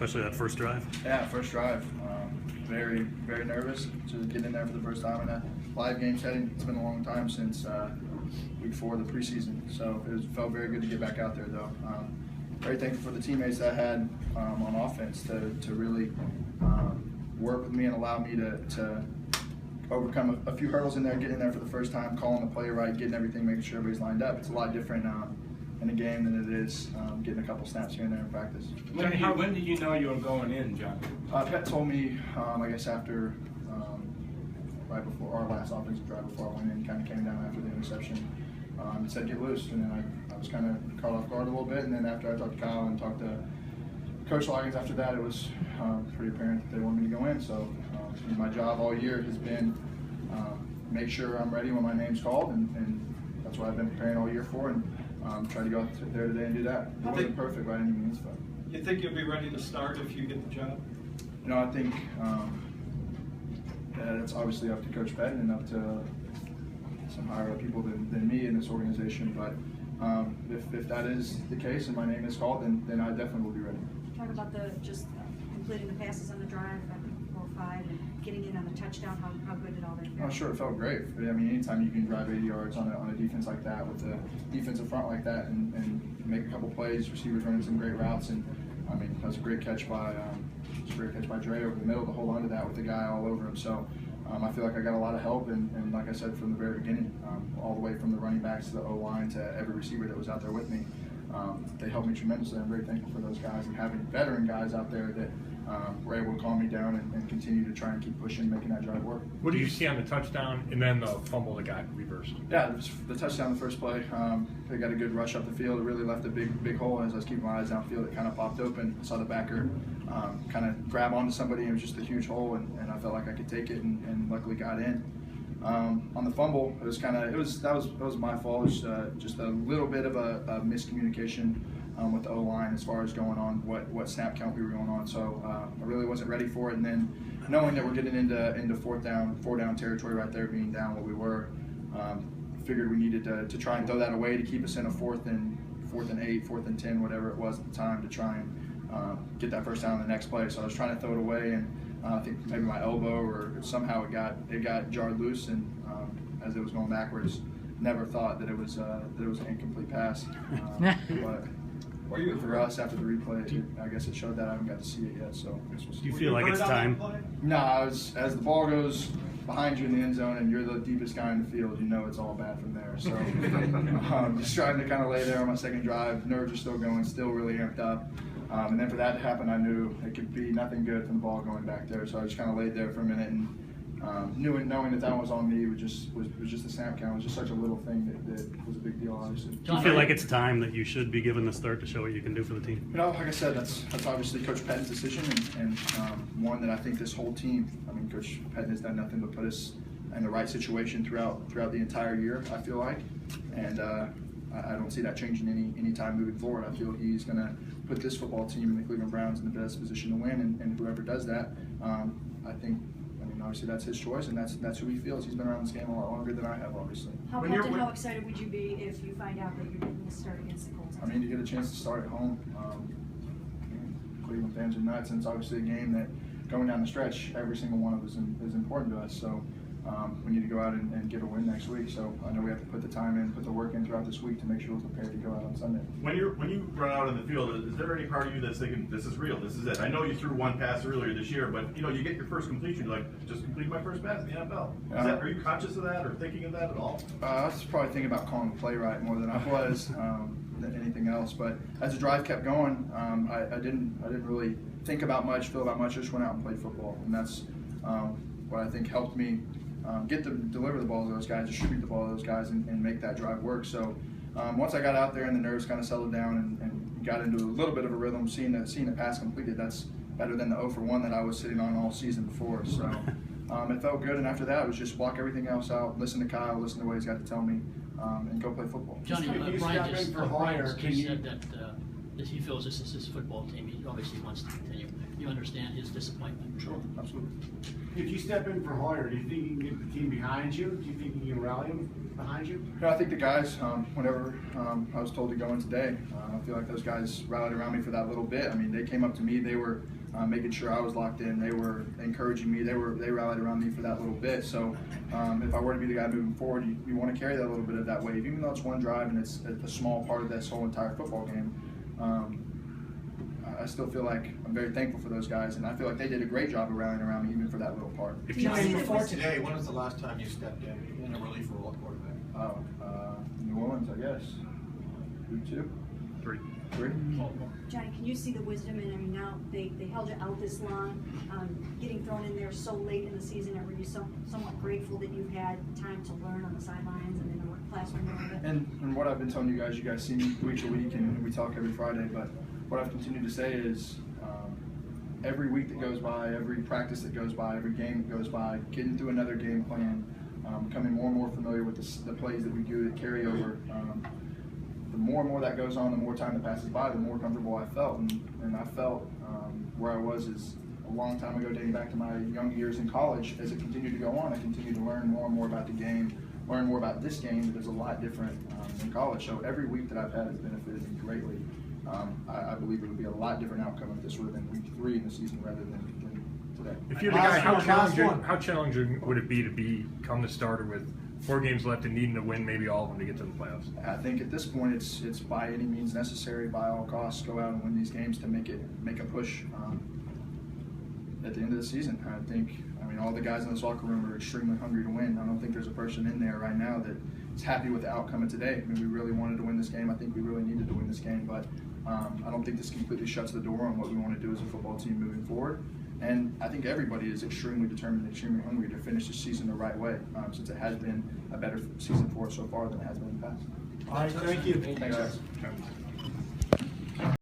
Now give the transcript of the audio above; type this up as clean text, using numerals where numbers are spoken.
especially that first drive? Yeah, first drive. Very, very nervous to get in there for the first time in a live game setting. It's been a long time since week 4 of the preseason, so it felt very good to get back out there, though. Very thankful for the teammates that I had on offense to really work with me and allow me to overcome a few hurdles in there, getting in there for the first time, calling the play right, getting everything, making sure everybody's lined up. It's a lot different in a game than it is getting a couple snaps here and there in practice. When did you know you were going in, John? Pat told me, I guess after, right before our last offensive drive, before I went in, kind of came down after the interception. He said get loose, and then I was kind of caught off guard a little bit, and then after I talked to Kyle and talked to Coach Loggins after that, it was pretty apparent that they wanted me to go in. So my job all year has been make sure I'm ready when my name's called, and that's what I've been preparing all year for, and try to go out there today and do that. It wasn't perfect by any means, but. You think you'll be ready to start if you get the job? You know, I think it's obviously up to Coach Pettin and up to some higher up people than me in this organization, but if that is the case and my name is called, then I definitely will be ready. Talk about just completing the passes on the drive, 4 or 5, and getting in on the touchdown, how good did all that feel? Oh, sure, it felt great. I mean, anytime you can drive 80 yards on a defense like that, with a defensive front like that, and make a couple plays, receivers running some great routes, and I mean, that was a great catch by Dre over the middle to hold on to that with the guy all over him. So I feel like I got a lot of help, and like I said from the very beginning, all the way from the running backs to the O-line to every receiver that was out there with me. They helped me tremendously. I'm very thankful for those guys, and having veteran guys out there that were able to calm me down and continue to try and keep pushing, making that drive work. What do you see on the touchdown and then the fumble that got reversed? Yeah, the touchdown, the first play, they got a good rush up the field. It really left a big hole, and as I was keeping my eyes downfield, it kind of popped open. I saw the backer kind of grab onto somebody, and it was just a huge hole, and I felt like I could take it, and luckily got in. On the fumble, it was that was my fault. It was just a little bit of a miscommunication with the O-line as far as going on what snap count we were going on. So I really wasn't ready for it. And then knowing that we're getting into four down territory right there, being down what we were, figured we needed to try and throw that away to keep us in a 4th and 8, 4th and 10, whatever it was at the time, to try and get that first down on the next play. So I was trying to throw it away, and I think maybe my elbow or somehow it got jarred loose, and as it was going backwards, never thought that it was an incomplete pass. But for us, after the replay, I guess it showed that. I haven't got to see it yet. So do you feel like it's time? No, as the ball goes behind you in the end zone and you're the deepest guy in the field, you know it's all bad from there. So just trying to kind of lay there on my second drive. Nerves are still going, still really amped up. And then for that to happen, I knew it could be nothing good from the ball going back there. So I just kind of laid there for a minute, and knowing that was on me was just a snap count. It was just such a little thing that was a big deal, obviously. Do you feel like it's time that you should be given the start to show what you can do for the team? You know, like I said, that's obviously Coach Pettin's decision, and one that I think this whole team, I mean, Coach Pettin has done nothing but put us in the right situation throughout the entire year, I feel like. And I don't see that changing any time moving forward. I feel he's going to put this football team and the Cleveland Browns in the best position to win, and whoever does that, I think, obviously that's his choice, and that's who he feels. He's been around this game a lot longer than I have, obviously. How excited would you be if you find out that you're getting to start against the Colts? I mean, to get a chance to start at home, Cleveland fans are nuts, and it's obviously a game that, going down the stretch, every single one of us is important to us. So we need to go out and get a win next week. So I know we have to put the time in, put the work in throughout this week to make sure we're prepared to go out on Sunday. When you run out in the field, is there any part of you that's thinking, this is real, this is it? I know you threw one pass earlier this year, but you get your first completion, you're like, just completed my first pass in the NFL. Are you conscious of that or thinking of that at all? I was probably thinking about calling the play right more than I was than anything else. But as the drive kept going, I didn't really think about much, feel about much. I just went out and played football, and that's what I think helped me deliver the ball to those guys, distribute the ball to those guys, and make that drive work. So once I got out there and the nerves kind of settled down and got into a little bit of a rhythm, seeing the pass completed, that's better than the 0 for 1 that I was sitting on all season before. So it felt good, and after that, it was just block everything else out, listen to Kyle, listen to what he's got to tell me, and go play football. Johnny, Brian just said that he feels this is his football team. He obviously wants to continue. You understand his disappointment. Sure, absolutely. If you step in for Hoyer, do you think you can get the team behind you? Do you think you can rally them behind you? Yeah, I think the guys, whenever I was told to go in today, I feel like those guys rallied around me for that little bit. I mean, they came up to me. They were making sure I was locked in. They were encouraging me. They rallied around me for that little bit. So if I were to be the guy moving forward, you want to carry that little bit of that wave, even though it's one drive and it's a small part of this whole entire football game. I still feel like I'm very thankful for those guys, and I feel like they did a great job of rallying around me, even for that little part. If Do you see Before that today, when was the last time you stepped in a relief role at quarterback? New Orleans, I guess. Week 2? 3. 3? Johnny, can you see the wisdom in, I mean, now they held you out this long, getting thrown in there so late in the season, and were you somewhat grateful that you've had time to learn on the sidelines and in the classroom a little bit? And what I've been telling you guys see me week to week, and we talk every Friday, but what I've continued to say is every week that goes by, every practice that goes by, every game that goes by, getting through another game plan, becoming more and more familiar with the plays that we do that carry over. The more and more that goes on, the more time that passes by, the more comfortable I felt. And I felt where I was is a long time ago, dating back to my young years in college. As it continued to go on, I continued to learn more and more about the game, learn more about this game that is a lot different in college. So every week that I've had has benefited me greatly. I believe it would be a lot different outcome if this would have been week 3 in the season rather than today. If you're the guy, how challenging would it be to become the starter with 4 games left and needing to win maybe all of them to get to the playoffs? I think at this point it's by any means necessary, by all costs, go out and win these games to make a push at the end of the season. I mean, all the guys in this locker room are extremely hungry to win. I don't think there's a person in there right now that is happy with the outcome of today. I mean, we really wanted to win this game. I think we really needed to win this game, but I don't think this completely shuts the door on what we want to do as a football team moving forward. And I think everybody is extremely determined and extremely hungry to finish the season the right way, since it has been a better season for us so far than it has been in the past. All right, thank you. Thanks, guys.